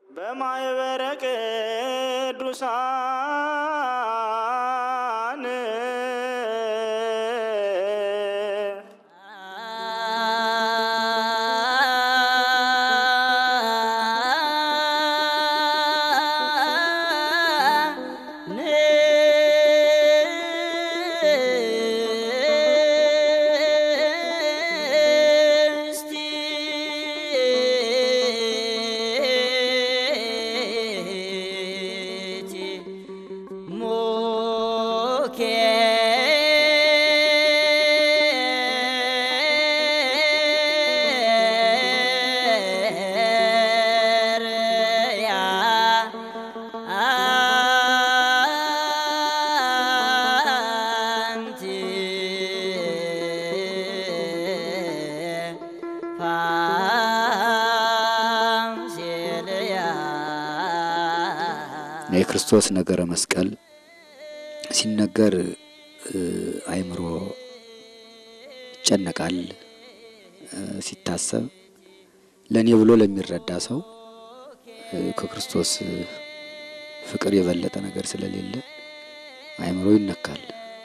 በማኅበረ ቅዱሳን የክርስቶስ ነገረ መስቀል ሲነገር አይምሮ ይጨነቃል። ሲታሰብ ለኔ ብሎ ለሚረዳ ሰው ከክርስቶስ ፍቅር የበለጠ ነገር ስለሌለ አይምሮ ይነካል።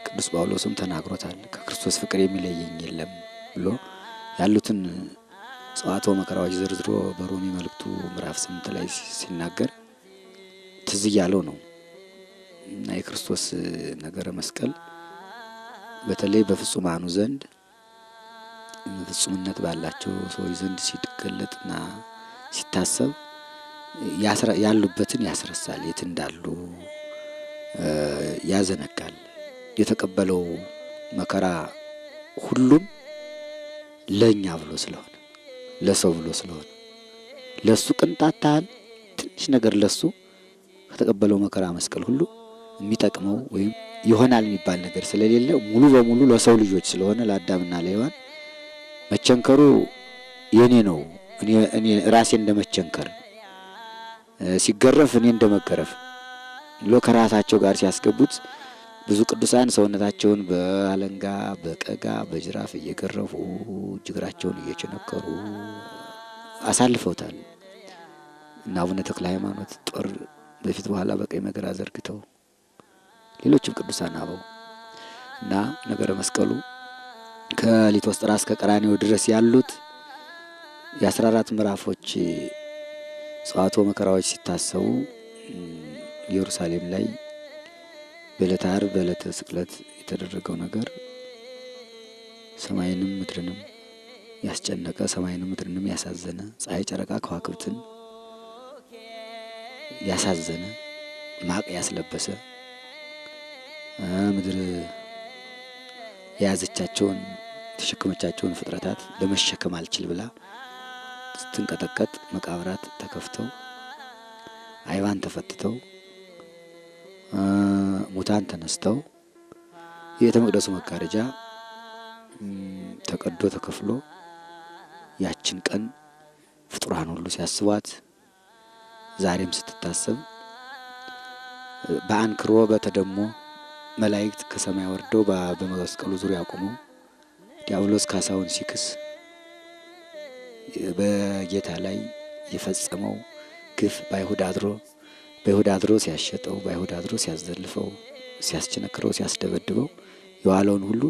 ቅዱስ ጳውሎስም ተናግሮታል። ከክርስቶስ ፍቅር የሚለየኝ የለም ብሎ ያሉትን ጸዋትወ መከራዎች ዝርዝሮ በሮሜ መልእክቱ ምዕራፍ 8 ላይ ሲናገር ትዝ ያለው ነው። እና የክርስቶስ ነገረ መስቀል በተለይ በፍጹማኑ ዘንድ ፍጹምነት ባላቸው ሰዎች ዘንድ ሲገለጥና ሲታሰብ ያሉበትን ያስረሳል፣ የት እንዳሉ ያዘነጋል። የተቀበለው መከራ ሁሉም ለኛ ብሎ ስለሆነ ለሰው ብሎ ስለሆነ ለሱ ቅንጣት ታህል ትንሽ ነገር ለሱ ከተቀበለው መከራ መስቀል ሁሉ የሚጠቅመው ወይም ይሆናል የሚባል ነገር ስለሌለ ሙሉ በሙሉ ለሰው ልጆች ስለሆነ ለአዳምና ለሔዋን መቸንከሩ የኔ ነው። እኔ ራሴ እንደመቸንከር ሲገረፍ እኔ እንደመገረፍ ብሎ ከራሳቸው ጋር ሲያስገቡት ብዙ ቅዱሳን ሰውነታቸውን በአለንጋ በቀጋ በጅራፍ እየገረፉ እግራቸውን እየቸነከሩ አሳልፈውታል። እና አቡነ ተክለ ሃይማኖት ጦር በፊት በኋላ በቀኝ መገራ ዘርግተው ሌሎችም ቅዱሳን አበው እና ነገረ መስቀሉ ከሊቶስጥራ እስከ ቀራንዮ ድረስ ያሉት የ14 ምዕራፎች ጸዋትወ መከራዎች ሲታሰቡ ኢየሩሳሌም ላይ በዕለተ ዓርብ በዕለተ ስቅለት የተደረገው ነገር ሰማይንም ምድርንም ያስጨነቀ ሰማይንም ምድርንም ያሳዘነ ፀሐይ ጨረቃ ከዋክብትን ያሳዘነ ማቅ ያስለበሰ ምድር የያዘቻቸውን ተሸከመቻቸውን ፍጥረታት ለመሸከም አልችል ብላ ስትንቀጠቀጥ መቃብራት ተከፍተው አይባን ተፈትተው ሙታን ተነስተው የቤተ መቅደሱ መጋረጃ ተቀዶ ተከፍሎ ያችን ቀን ፍጡራን ሁሉ ሲያስቧት ዛሬም ስትታሰብ በአንክሮ በተደሞ መላእክት ከሰማይ ወርደው በመስቀሉ ዙሪያ ቆመው ዲያብሎስ ካሳውን ሲክስ በጌታ ላይ የፈጸመው ግፍ በአይሁድ አድሮ ሲያሸጠው በአይሁድ አድሮ ሲያዘልፈው ሲያስቸነክረው ሲያስደበድበው የዋለውን ሁሉ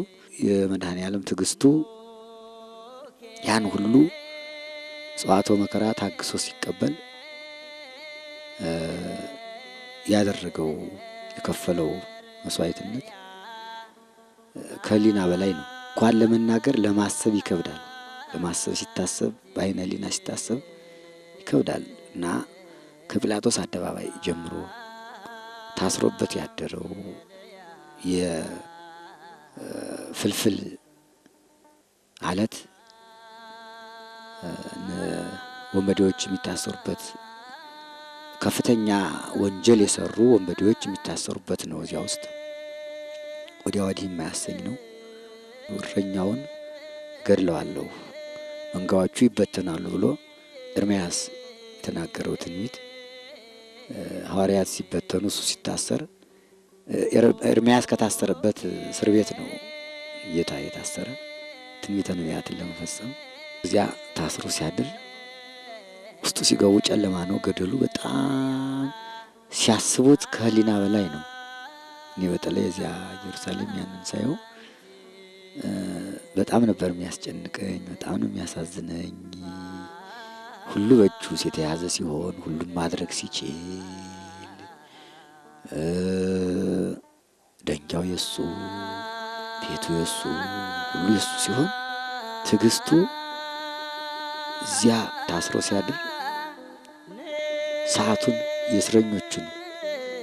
የመድኃኔ ዓለም ትዕግስቱ ያን ሁሉ ጸዋትወ መከራ ታግሶ ሲቀበል ያደረገው የከፈለው መስዋዕትነት ከሊና በላይ ነው። እንኳን ለመናገር ለማሰብ ይከብዳል። ለማሰብ ሲታሰብ በአይነ ሊና ሲታሰብ ይከብዳል። እና ከጲላጦስ አደባባይ ጀምሮ ታስሮበት ያደረው የፍልፍል አለት ወንበዴዎች የሚታሰሩበት ከፍተኛ ወንጀል የሰሩ ወንበዴዎች የሚታሰሩበት ነው። እዚያ ውስጥ ወዲያ ወዲህ የማያሰኝ ነው። እረኛውን ገድለዋለሁ መንጋዎቹ ይበተናሉ ብሎ ኤርምያስ የተናገረው ትንቢት ሐዋርያት ሲበተኑ እሱ ሲታሰር ኤርምያስ ከታሰረበት እስር ቤት ነው ጌታ የታሰረ ትንቢተ ነቢያትን ለመፈጸም እዚያ ታስሮ ሲያድር ውስጡ ሲገቡ ጨለማ ነው ገደሉ። በጣም ሲያስቡት ከህሊና በላይ ነው። እኔ በተለይ እዚያ ኢየሩሳሌም ያንን ሳየው በጣም ነበር የሚያስጨንቀኝ፣ በጣም ነው የሚያሳዝነኝ። ሁሉ በእጁ የተያዘ ሲሆን ሁሉም ማድረግ ሲችል ደንጊያው የሱ፣ ቤቱ የሱ፣ ሁሉ የሱ ሲሆን ትዕግስቱ እዚያ ታስሮ ሲያድር ሰዓቱን የእስረኞቹን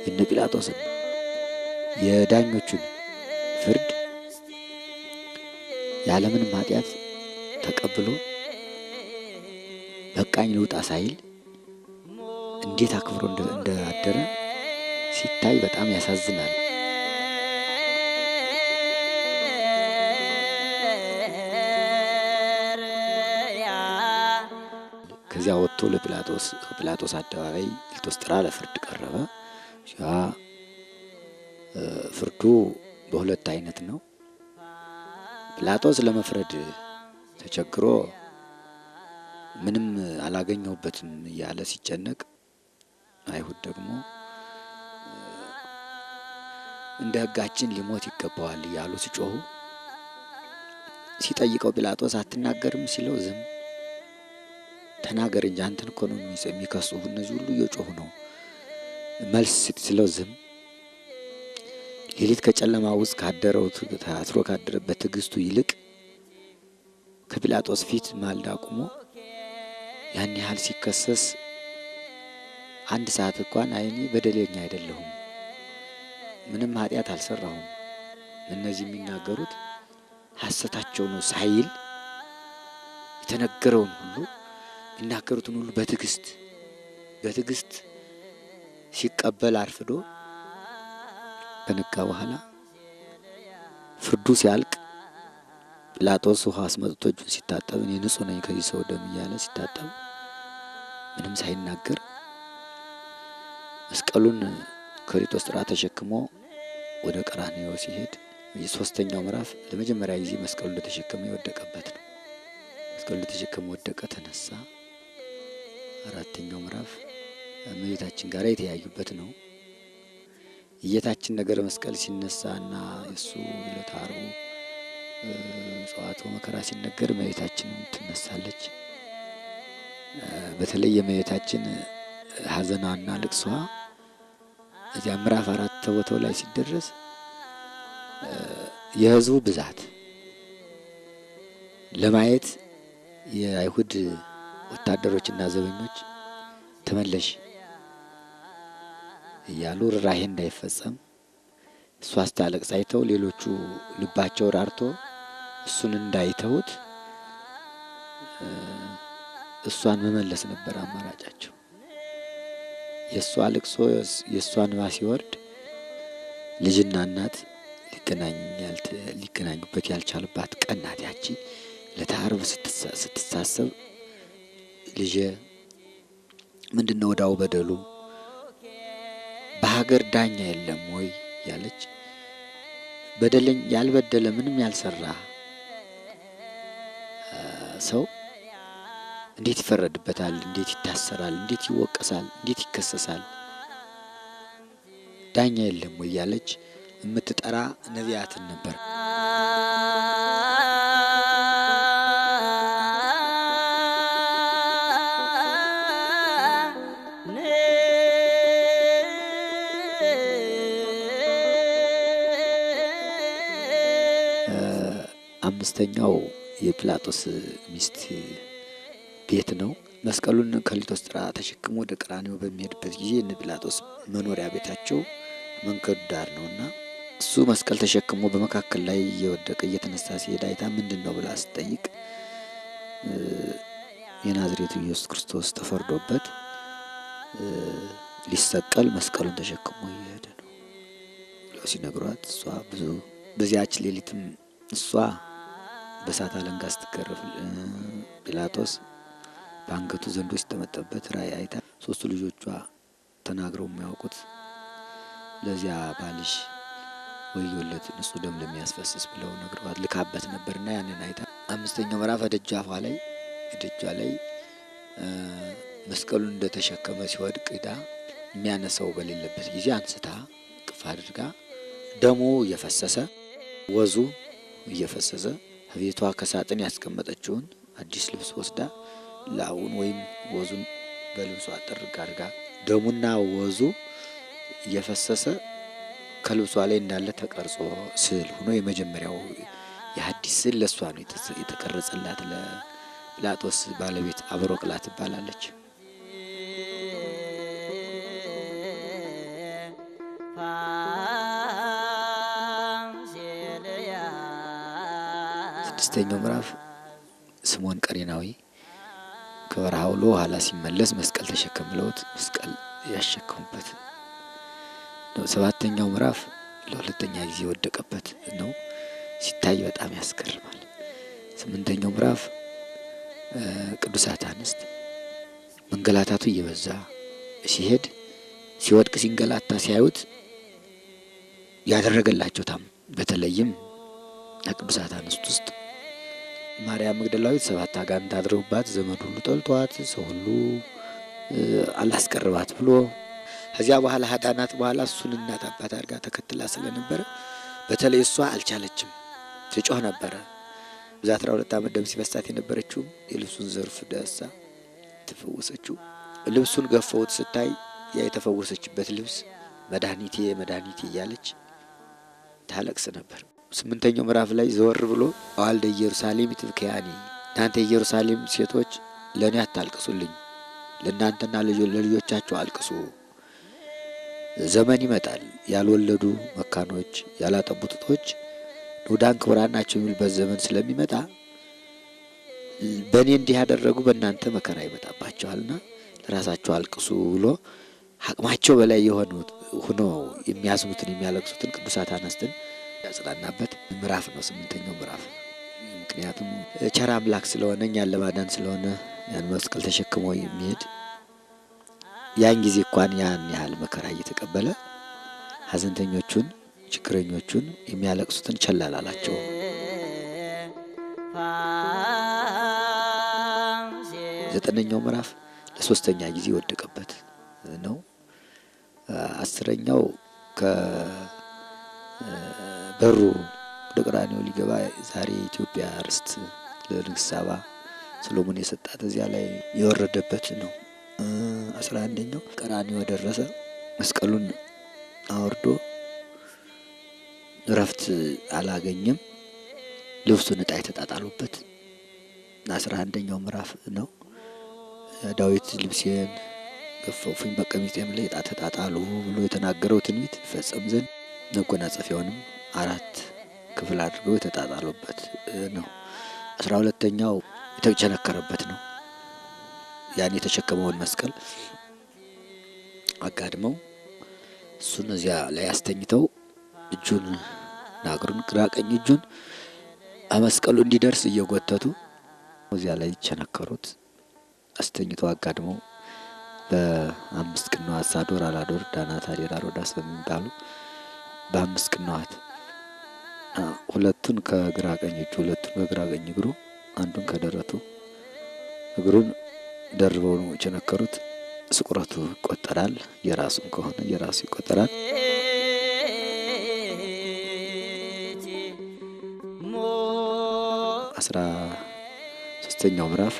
የነ ጲላጦስን የዳኞቹን ፍርድ ያለምንም ኃጢአት ተቀብሎ በቃኝ ልውጣ ሳይል እንዴት አክብሮ እንዳደረ ሲታይ በጣም ያሳዝናል። ከዚያ ወጥቶ ለጲላጦስ አደባባይ ልቶስጥራ ለፍርድ ቀረበ። ፍርዱ በሁለት አይነት ነው። ጲላጦስ ለመፍረድ ተቸግሮ ምንም አላገኘሁበትም እያለ ሲጨነቅ፣ አይሁድ ደግሞ እንደ ሕጋችን ሊሞት ይገባዋል እያሉ ሲጮሁ፣ ሲጠይቀው ጲላጦስ አትናገርም ሲለው ዝም ተናገር እንጂ አንተን እኮ ነው የሚከሱ እነዚህ ሁሉ እየጮሁ ነው መልስ ሲለው ዝም። ሌሊት ከጨለማ ውስጥ ካደረው ታስሮ ካደረበት ትዕግስቱ ይልቅ ከጲላጦስ ፊት ማልዳ ቆሞ ያን ያህል ሲከሰስ አንድ ሰዓት እንኳን አይኔ በደለኛ አይደለሁም፣ ምንም ኃጢአት አልሰራሁም፣ እነዚህ የሚናገሩት ሐሰታቸው ነው ሳይል የተነገረውን ሁሉ የሚናገሩትን ሁሉ በትዕግስት ሲቀበል አርፍዶ ከነጋ በኋላ ፍርዱ ሲያልቅ ጲላጦስ ውሃ አስመጥቶ እጁን ሲታጠብ እኔ ንጹሕ ነኝ ከዚህ ሰው ደም እያለ ሲታጠብ ምንም ሳይናገር መስቀሉን ከሊቶስጥራ ተሸክሞ ወደ ቀራንዮ ሲሄድ የሶስተኛው ምዕራፍ ለመጀመሪያ ጊዜ መስቀሉ እንደተሸከመ የወደቀበት ነው። መስቀሉ እንደተሸከመ ወደቀ፣ ተነሳ። አራተኛው ምዕራፍ እመቤታችን ጋር የተያዩበት ነው። የጌታችን ነገረ መስቀል ሲነሳና የሱ ዕለተ ዓርቡ ጸዋትወ መከራ ሲነገር እመቤታችንም ትነሳለች። በተለይ የእመቤታችን ሐዘኗና ልቅሷ እዚያ ምዕራፍ 4 ቦታው ላይ ሲደረስ የሕዝቡ ብዛት ለማየት የአይሁድ ወታደሮችና ዘበኞች ተመለሽ እያሉ ርኅራኄ እንዳይፈጸም እሷ ስታለቅስ አይተው ሌሎቹ ልባቸው ራርቶ እሱን እንዳይተውት እሷን መመለስ ነበር አማራጫቸው። የእሷ ልቅሶ የእሷ እንባ ሲወርድ ልጅና እናት ሊገናኙበት ያልቻሉባት ቀን ናት ያቺ። ዕለተ ዓርብ ስትሳሰብ ልጄ ምንድነው ወዳው በደሉ በሀገር ዳኛ የለም ወይ ያለች በደለኝ ያልበደለ ምንም ያልሰራ ሰው እንዴት ይፈረድበታል? እንዴት ይታሰራል? እንዴት ይወቀሳል? እንዴት ይከሰሳል? ዳኛ የለም ወይ ያለች የምትጠራ ነቢያትን ነበር። አምስተኛው የጲላጦስ ሚስት ቤት ነው። መስቀሉን ከሊቶስጥራ ተሸክሞ ወደ ቀራንዮ በሚሄድበት ጊዜ እነ ጲላጦስ መኖሪያ ቤታቸው መንገዱ ዳር ነውና እሱ መስቀል ተሸክሞ በመካከል ላይ እየወደቀ እየተነሳ ሲሄድ አይታ ምንድነው ብላ ስትጠይቅ የናዝሬቱ ኢየሱስ ክርስቶስ ተፈርዶበት ሊሰቀል መስቀሉን ተሸክሞ እየሄደ ነው ብለው ሲነግሯት እሷ ብዙ በዚያች ሌሊትም እሷ በእሳት አለንጋ ስትገረፍ ጲላጦስ በአንገቱ ዘንዶ ሲጠመጠበት ራእይ አይታ ሶስቱ ልጆቿ ተናግረው የሚያውቁት ለዚያ ባልሽ ወዮለት ንጹሕ ደም ለሚያስፈስስ ብለው ነግረዋት ልካበት ነበርና ያንን አይታ አምስተኛው ምዕራፍ ደጃፏ ላይ መስቀሉን እንደተሸከመ ሲወድቅ ዳ የሚያነሳው በሌለበት ጊዜ አንስታ ቅፍ አድርጋ ደሙ እየፈሰሰ ወዙ እየፈሰሰ ቤቷ ከሳጥን ያስቀመጠችውን አዲስ ልብስ ወስዳ ላውን ወይም ወዙን በልብሷ ጥርግ አድርጋ ደሙና ወዙ እየፈሰሰ ከልብሷ ላይ እንዳለ ተቀርጾ ስዕል ሆኖ የመጀመሪያው የሐዲስ ስዕል ለሷ ነው የተቀረጸላት። ለጲላጦስ ባለቤት አብሮቅላ ትባላለች። ስድስተኛው ምዕራፍ ስምዖን ቀሬናዊ ከበረሃ ውሎ ኋላ ሲመለስ መስቀል ተሸከም ብለውት መስቀል ያሸከሙበት ነው። ሰባተኛው ምዕራፍ ለሁለተኛ ጊዜ የወደቀበት ነው። ሲታይ በጣም ያስገርማል። ስምንተኛው ምዕራፍ ቅዱሳት አንስት መንገላታቱ እየበዛ ሲሄድ ሲወድቅ ሲንገላታ ሲያዩት ያደረገላቸው በተለይም ቅዱሳት አንስት ውስጥ ማርያም መግደላዊት 7 አጋንንት አድረውባት ዘመድ ሁሉ ጠልቷት ሰው ሁሉ አላስቀርባት ብሎ ከዚያ በኋላ ሀዳናት በኋላ እሱን እናት አባት አድርጋ ተከትላ ስለነበረ በተለይ እሷ አልቻለችም፣ ትጮህ ነበረ። በዛ 12 ዓመት ደም ሲፈሳት የነበረችው የልብሱን ዘርፍ ዳሳ ተፈወሰችው። ልብሱን ገፈውት ስታይ ያ የተፈወሰችበት ልብስ መድኃኒቴ መድኃኒቴ እያለች ታለቅስ ነበር። 8ኛው ምዕራፍ ላይ ዘወር ብሎ አዋልደ ኢየሩሳሌም ትብከያኒ፣ እናንተ ኢየሩሳሌም ሴቶች ለእኔ አታልቅሱልኝ፣ ለእናንተና ለልጆቻችሁ አልቅሱ። ዘመን ይመጣል ያልወለዱ መካኖች ያላጠቡ ጡቶች ንዑዳን ክቡራን ናቸው የሚልበት ዘመን ስለሚመጣ በእኔ እንዲህ ያደረጉ በእናንተ መከራ ይመጣባቸዋልና ለራሳቸው አልቅሱ ብሎ አቅማቸው በላይ ሆኖ የሚያዝኑትን የሚያለቅሱትን ቅዱሳት አንስትን ያጽናናበት ምዕራፍ ነው 8ኛው ምዕራፍ። ምክንያቱም ቸር አምላክ ስለሆነ እኛን ለማዳን ስለሆነ ያን መስቀል ተሸክሞ የሚሄድ ያን ጊዜ እንኳን ያን ያህል መከራ እየተቀበለ ሐዘንተኞቹን ችግረኞቹን የሚያለቅሱትን ቸል አላላቸው። 9ኛው ምዕራፍ ለሶስተኛ ጊዜ ወደቀበት ነው። 10ኛው ከበሩ ወደ ቀራንዮ ሊገባ ዛሬ የኢትዮጵያ ርስት ለንግሥት ሳባ ሰሎሞን የሰጣት እዚያ ላይ የወረደበት ነው። 11ኛው ቀራንዮ ደረሰ። መስቀሉን አወርዶ እረፍት አላገኘም። ልብሱን ዕጣ የተጣጣሉበት 11ኛው ምዕራፍ ነው። ዳዊት ልብሴን ገፈፉኝ በቀሚሴም ላይ ዕጣ ተጣጣሉ ብሎ የተናገረው ትንቢት ይፈጸም ዘንድ መጎናጸፊያውንም 4 ክፍል አድርገው የተጣጣሉበት ነው። 12ኛው የተቸነከረበት ነው። ያን የተሸከመውን መስቀል አጋድመው እሱን እዚያ ላይ አስተኝተው እጁን ናግሩን ግራ ቀኝ እጁን መስቀሉ እንዲደርስ እየጎተቱ እዚያ ላይ ቸነከሩት። አስተኝተው አጋድመው በ5 ቅንዋት ሳዶር አላዶር ዳናት አዴራ ሮዳስ በሚባሉ በ5 ቅንዋት ሁለቱን ከግራ ቀኝ እጁ ሁለቱን ከግራ ቀኝ እግሩ አንዱን ከደረቱ እግሩን ደርበው ነው ቸነከሩት። ስቁረቱ ይቆጠራል። የራሱን ከሆነ የራሱ ይቆጠራል። 13ኛው ምዕራፍ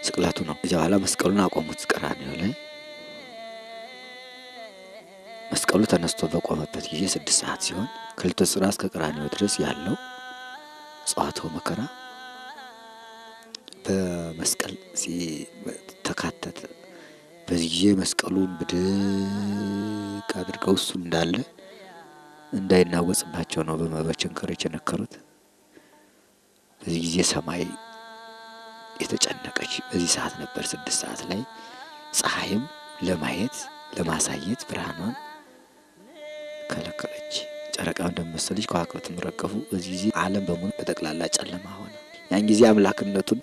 ስቅለቱ ነው። እዚያ በኋላ መስቀሉን አቆሙት ቀራንዮ ላይ። መስቀሉ ተነስቶ በቆመበት ጊዜ 6 ሰዓት ሲሆን ከሊተ ጽርሐ እስከ ቀራንዮ ድረስ ያለው ጸዋትወ መከራ በመስቀል ተካተተ። በዚህ ጊዜ መስቀሉን ብድቅ አድርገው እሱ እንዳለ እንዳይናወጽባቸው ነው በመበቸንከር የቸነከሩት። በዚህ ጊዜ ሰማይ የተጨነቀች በዚህ ሰዓት ነበር። 6 ሰዓት ላይ ፀሐይም ለማየት ለማሳየት ብርሃኗን ከለከለች። ጨረቃው እንደመሰለች ከዋክብትም ረገፉ። በዚህ ጊዜ ዓለም በሙሉ በጠቅላላ ጨለማ ሆነ። ያን ጊዜ አምላክነቱን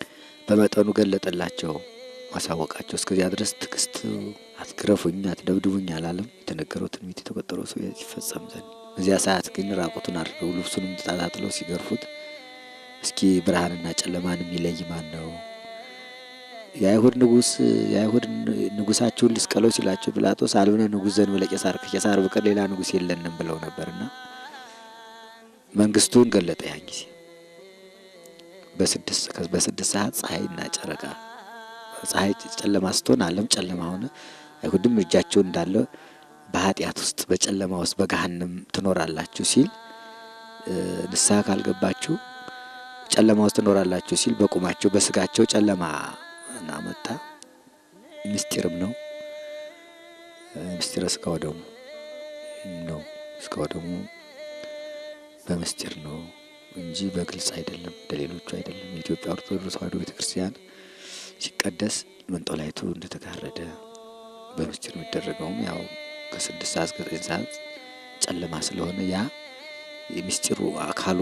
በመጠኑ ገለጠላቸው፣ ማሳወቃቸው። እስከዚያ ድረስ ትዕግስት አትግረፉኝ አትደብድቡኝ አላለም። የተነገረው ትንቢት የተቆጠረው ሰው ይፈጸም ዘንድ። በዚያ ሰዓት ግን ራቁቱን አድርገው ልብሱንም ተጣጣጥለው ሲገርፉት እስኪ ብርሃንና ጨለማን የሚለይ ማን ነው? የአይሁድ ንጉሳቸውን ልስቀለው ሲላቸው ጲላጦስ አልብነ ንጉሥ ዘእንበለ ቄሳር ከቄሳር በቀር ሌላ ንጉሥ የለንም ብለው ነበርና መንግስቱን ገለጠ። ያን ጊዜ በስድስት ሰዓት ፀሐይና ጨረቃ ፀሐይ ጨለማ ስትሆን ዓለም ጨለማ ሆነ። አይሁድም እጃቸው እንዳለ በኃጢአት ውስጥ በጨለማ ውስጥ በገሃነም ትኖራላችሁ ሲል ንስሐ ካልገባችሁ ጨለማ ውስጥ ትኖራላችሁ ሲል በቁማቸው በስጋቸው ጨለማ እናመጣ። ምስጢርም ነው። ምስጢረ ስጋ ወደሙ ነው። ስጋ ወደሙ በምስጢር ነው እንጂ በግልጽ አይደለም፣ እንደሌሎቹ አይደለም። የኢትዮጵያ ኦርቶዶክስ ተዋሕዶ ቤተክርስቲያን ሲቀደስ መንጦላይቱ እንደተጋረደ በምስጢር የሚደረገውም ያው ከ6 ሰዓት እስከ 9 ሰዓት ጨለማ ስለሆነ ያ የምስጢሩ አካሉ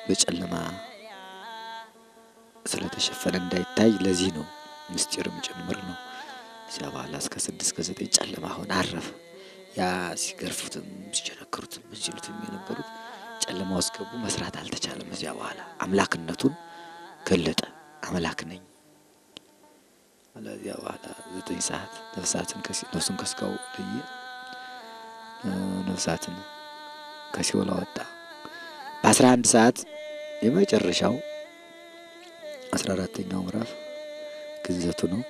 በጨለማ ስለተሸፈነ እንዳይታይ ለዚህ ነው። ምስጢርም ጭምር ነው። እዚያ በኋላ እስከ 6 እስከ 9 ጨለማ ሆነ፣ አረፈ። ያ ሲገርፉትም ሲቸነክሩትም ምን ሲሉትም የነበሩት ጨለማ ውስጥ ገቡ። መስራት አልተቻለም። እዚያ በኋላ አምላክነቱን ገለጠ። አምላክ ነኝ። አለዚያ በኋላ 9 ሰዓት ነፍሱን ከስጋው ለየ። ነፍሳትን ከሲኦል አወጣ። በ11 ሰዓት የመጨረሻው 14ኛው ምዕራፍ ግንዘቱ ነው።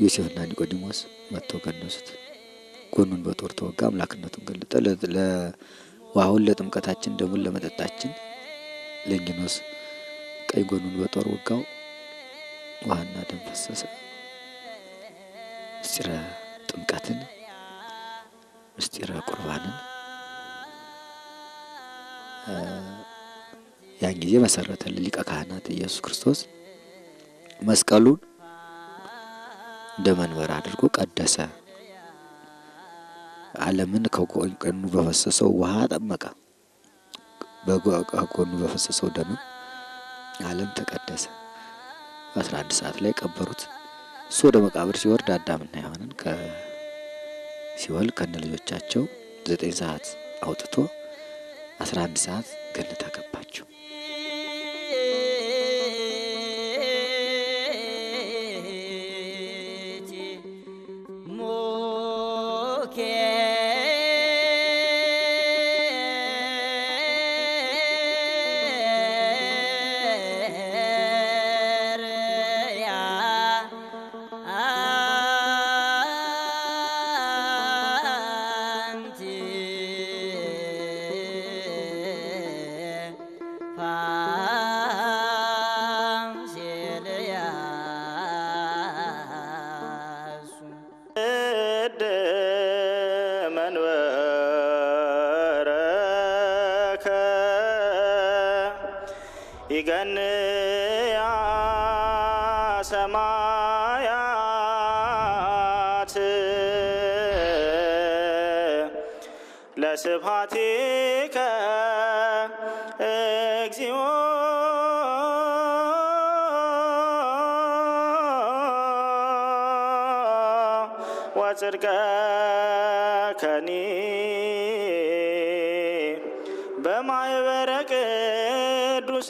ዮሴፍና ኒቆዲሞስ መጥተው ገነሱት። ጎኑን በጦር ተወጋ። አምላክነቱን ገለጠ። ለውሃውን ለጥምቀታችን ደሙን ለመጠጣችን ለንጊኖስ ቀኝ ጎኑን በጦር ወጋው። ውሃና ደም ፈሰሰ። ምስጢረ ጥምቀትን ምስጢረ ቁርባንን ያን ጊዜ መሰረተልን ሊቀ ካህናት ኢየሱስ ክርስቶስ። መስቀሉን እንደ መንበር አድርጎ ቀደሰ። ዓለምን ከጎኑ በፈሰሰው ውሃ ጠመቀ። በጎኑ በፈሰሰው ደም ዓለም ተቀደሰ። 11 ሰዓት ላይ ቀበሩት። እሱ ወደ መቃብር ሲወርድ አዳምና ሔዋንን ከሲኦል ከነ ልጆቻቸው 9 ሰዓት አውጥቶ 11 ሰዓት ገነት አገባቸው። ይገንያ ሰማያት ለስብሐቲከ እግዚኦ ወጽድቀከኒ በማኅበረ ቅዱሳን